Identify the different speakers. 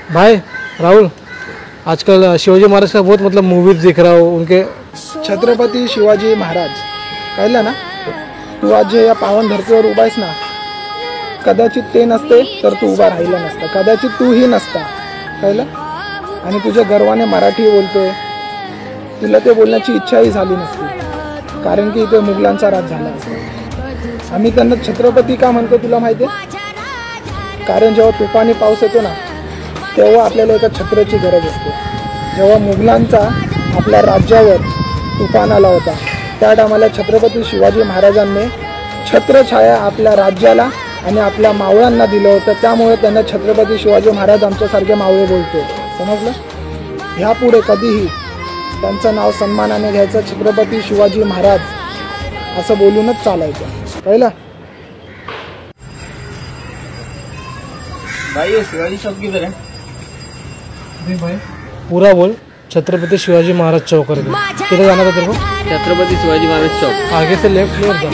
Speaker 1: भाई राहुल, आजकल शिवाजी महाराज का बहुत मतलब मूवीज दिख रहा हो उनके।
Speaker 2: छत्रपती शिवाजी महाराज कळलं ना, तू आज या पावन धरतीवर उभा आहेस ना, कदाचित ते नसते तर तू उभा राहिला नसता, कदाचित तूही नसता, कळलं? आणि तुझ्या गर्वाने मराठी बोलतोय, तुला ते बोलण्याची इच्छाही झाली नसती, कारण की इथे मुघलांचा राज झाला असता। आम्ही त्यांना छत्रपती का म्हणतो तुला माहिती आहे? कारण जेव्हा तुफानी पाऊस येतो ना, तेव्हा आपल्याला एका छत्राची गरज असते। जेव्हा मुघलांचा आपल्या राज्यावर तुफान आला होता, त्या टायमाला छत्रपती शिवाजी महाराजांनी छत्रछाया आपल्या राज्याला आणि आपल्या मावळ्यांना दिलं होतं, त्यामुळे त्यांना छत्रपती शिवाजी महाराज आमच्यासारखे मावळे बोलतो, समजलं? ह्यापुढे कधीही त्यांचं नाव सन्मानाने घ्यायचं, छत्रपती शिवाजी महाराज असं बोलूनच चालायचं, कळलं?
Speaker 3: भाई ये शिवाजी चौक किधर है?
Speaker 1: अरे भाई पूरा बोल। छत्रपति शिवाजी महाराज चौक कर किधर जाना था तेरे को?
Speaker 3: छत्रपति शिवाजी महाराज चौक।
Speaker 1: आगे से लेफ्ट जा।